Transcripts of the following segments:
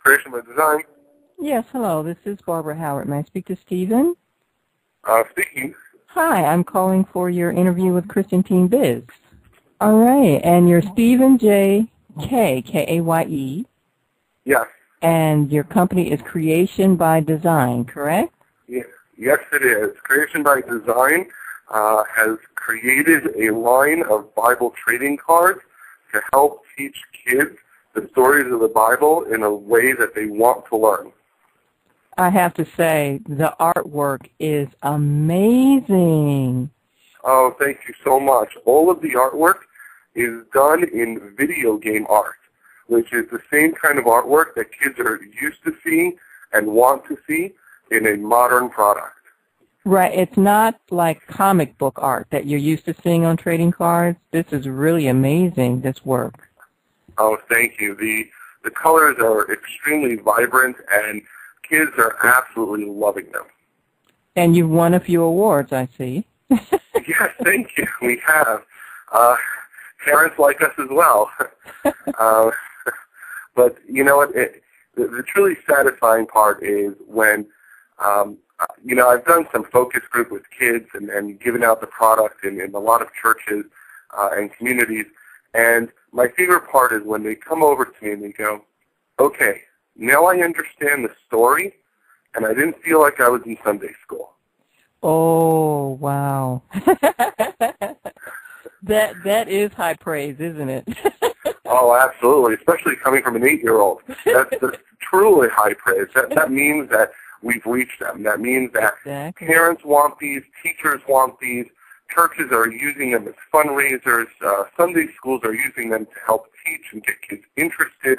Creation by Design. Yes, hello. This is Barbara Howard. May I speak to Stephen? Speaking. Hi, I'm calling for your interview with Christian Teen Biz. All right, and you're Stephen J. Kaye, K-A-Y-E. Yes. And your company is Creation by Design, correct? Yes, it is. Creation by Design has created a line of Bible trading cards to help teach kids the stories of the Bible in a way that they want to learn. I have to say, the artwork is amazing. Oh, thank you so much. All of the artwork is done in video game art, which is the same kind of artwork that kids are used to seeing and want to see in a modern product. Right. It's not like comic book art that you're used to seeing on trading cards. This is really amazing, this work. Oh, thank you. The colors are extremely vibrant, and kids are absolutely loving them. And you've won a few awards, I see. Yes, thank you. We have. Parents like us as well. But you know what? The truly satisfying part is when, I've done some focus group with kids and given out the product in a lot of churches and communities. And my favorite part is when they come over to me and they go, okay, now I understand the story, and I didn't feel like I was in Sunday school. Oh, wow. That is high praise, isn't it? Oh, absolutely, especially coming from an 8-year-old. That's truly high praise. That means that we've reached them. That means that Exactly. Parents want these, teachers want these, churches are using them as fundraisers, Sunday schools are using them to help teach and get kids interested.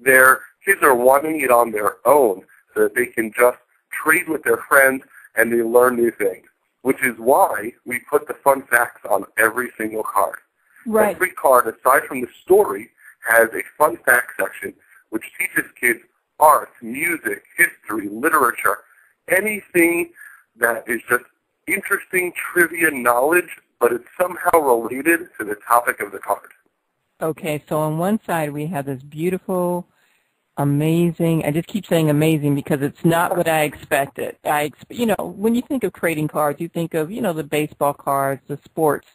Their kids are wanting it on their own so that they can just trade with their friends and they learn new things, which is why we put the fun facts on every single card. Right. Every card, aside from the story, has a fun fact section which teaches kids art, music, history, literature, anything that is just interesting trivia knowledge, but it's somehow related to the topic of the card. Okay, so on one side we have this beautiful, amazing, I just keep saying amazing because it's not what I expected. When you think of trading cards, you think of, the baseball cards, the sports,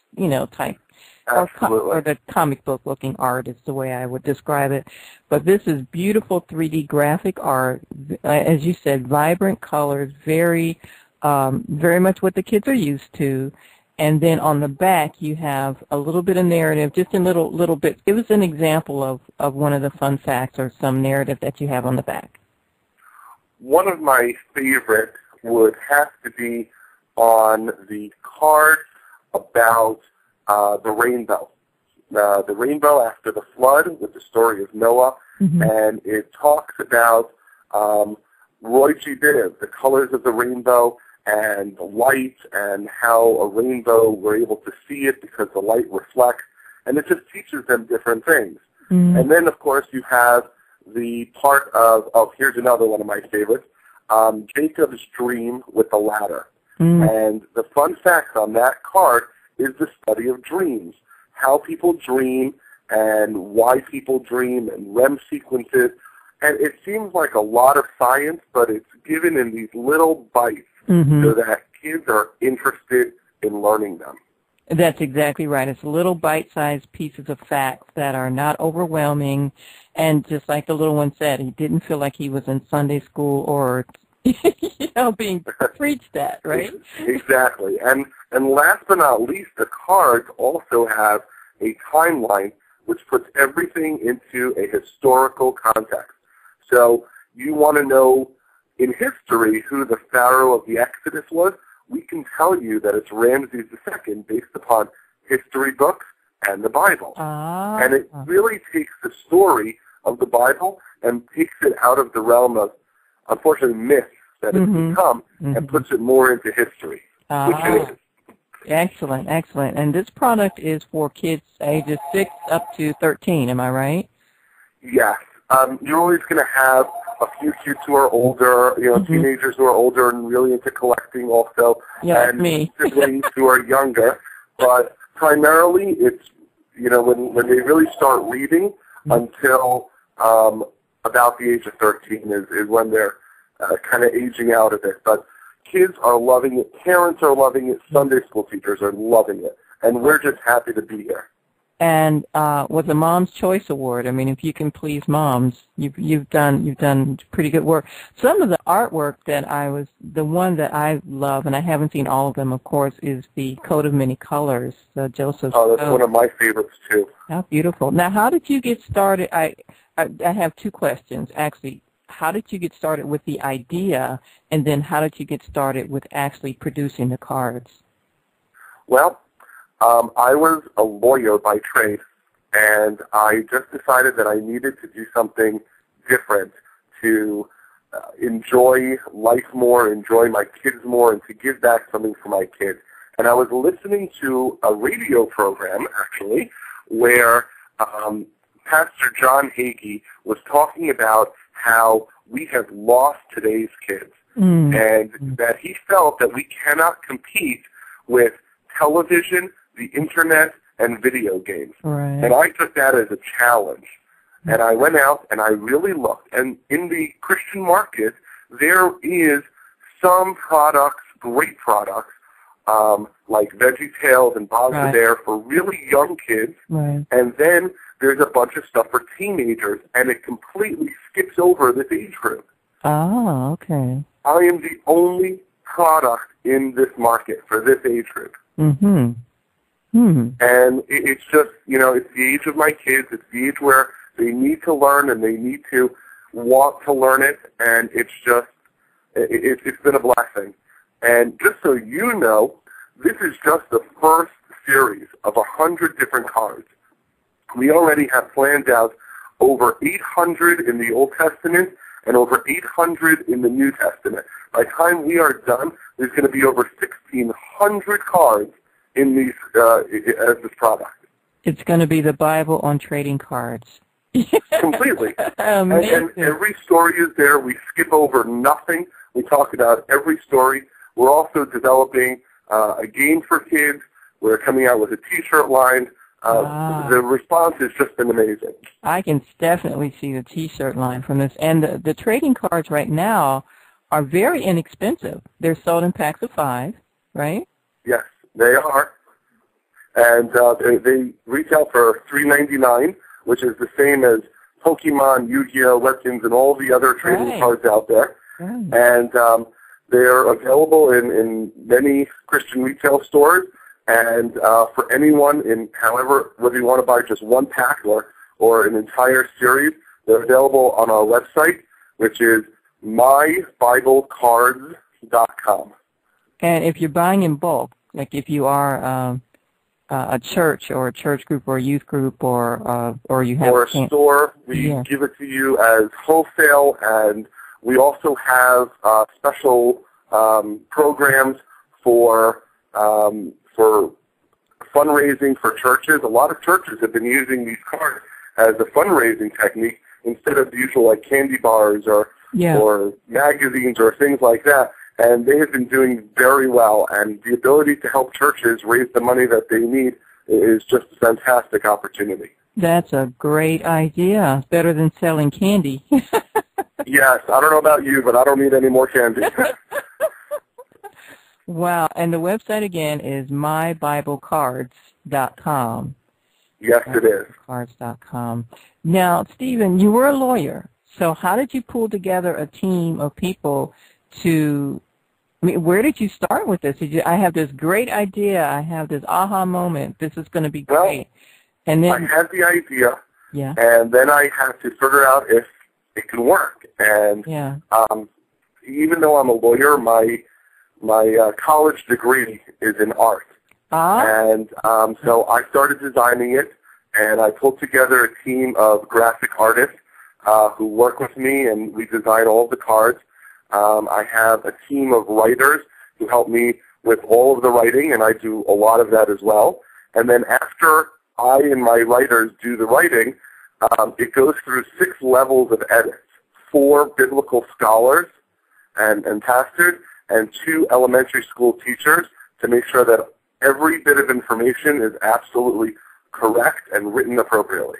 type. Absolutely. Or the comic book looking art is the way I would describe it. But this is beautiful 3D graphic art, as you said, vibrant colors, very much what the kids are used to. And then on the back you have a little bit of narrative, just in little bits. Give us an example of one of the fun facts or some narrative that you have on the back. One of my favorites would have to be on the card about the rainbow. The rainbow after the flood with the story of Noah, and it talks about Roy G. Biv, the colors of the rainbow and the light and how a rainbow, we're able to see it because the light reflects, and it just teaches them different things. And then, of course, you have the part of, here's another one of my favorites, Jacob's dream with the ladder. And the fun fact on that card is the study of dreams, how people dream and why people dream and REM sequences. And it seems like a lot of science, but it's given in these little bites so that kids are interested in learning them. That's exactly right. It's little bite-sized pieces of facts that are not overwhelming. And just like the little one said, he didn't feel like he was in Sunday school or being preached at, right? Exactly. And last but not least, the cards also have a timeline which puts everything into a historical context. So you want to know in history who the Pharaoh of the Exodus was, we can tell you that it's Ramses II based upon history books and the Bible. And it really takes the story of the Bible and takes it out of the realm of, unfortunately, myths that it's become and puts it more into history, which it is. Excellent, excellent. And this product is for kids ages 6 up to 13, am I right? Yes. You're always going to have a few kids who are older, teenagers who are older and really into collecting also, and me. siblings who are younger. But primarily it's, when they really start reading until about the age of 13 is when they're kind of aging out of it. But kids are loving it. Parents are loving it. Sunday school teachers are loving it. And we're just happy to be here. And with the Mom's Choice Award, I mean, if you can please moms, you've done pretty good work. Some of the artwork the one that I love, and I haven't seen all of them, of course, is the Coat of Many Colors, Joseph. Oh, that's one of my favorites too. How beautiful! Now, how did you get started? I have two questions actually. How did you get started with the idea, and then how did you get started with actually producing the cards? Well, I was a lawyer by trade, and I just decided that I needed to do something different to enjoy life more, enjoy my kids more, and to give back something for my kids. And I was listening to a radio program, actually, where Pastor John Hagee was talking about how we have lost today's kids, and that he felt that we cannot compete with television, the internet, and video games. Right. And I took that as a challenge. And I went out and I really looked. And in the Christian market, there is some products, great products, like Veggie Tales and Bob's Right. There for really young kids. Right. And then there's a bunch of stuff for teenagers, and it completely skips over this age group. Oh, okay. I am the only product in this market for this age group. Mm-hmm. Hmm. And it's just, it's the age of my kids. It's the age where they need to learn and they need to want to learn it. And it's just, it's been a blessing. And just so you know, this is just the first series of 100 different cards. We already have planned out over 800 in the Old Testament and over 800 in the New Testament. By the time we are done, there's going to be over 1,600 cards in these as this product. It's going to be the Bible on trading cards. Completely. And Amazing. every story is there. We skip over nothing. We talk about every story. We're also developing a game for kids. We're coming out with a T-shirt line. The response has just been amazing. I can definitely see the T-shirt line from this. And the trading cards right now are very inexpensive. They're sold in packs of 5, right? Yes, they are. And they retail for $3.99, which is the same as Pokemon, Yu-Gi-Oh, Legends, and all the other trading cards out there. Right. And they're available in many Christian retail stores. And for anyone, whether you want to buy just one pack or an entire series, they're available on our website, which is mybiblecards.com. And if you're buying in bulk, like if you are a church or a church group or a youth group or you have or a store, we give it to you as wholesale, and we also have special programs for fundraising for churches. A lot of churches have been using these cards as a fundraising technique instead of the usual like candy bars or magazines or things like that. And they have been doing very well. And the ability to help churches raise the money that they need is just a fantastic opportunity. That's a great idea. It's better than selling candy. Yes, I don't know about you, but I don't need any more candy. Wow, and the website again is mybiblecards.com. Yes, it is. Cards.com. Now, Stephen, you were a lawyer, so how did you pull together a team of people where did you start with this? I have this great idea. I have this aha moment. This is going to be great. And then I had the idea, yeah, and then I had to figure out if it can work. And even though I'm a lawyer, my college degree is in art. And so I started designing it, and I pulled together a team of graphic artists who work with me, and we design all of the cards. I have a team of writers who help me with all of the writing, and I do a lot of that as well. And then after I and my writers do the writing, it goes through 6 levels of edits, 4 biblical scholars and pastors, and 2 elementary school teachers to make sure that every bit of information is absolutely correct and written appropriately.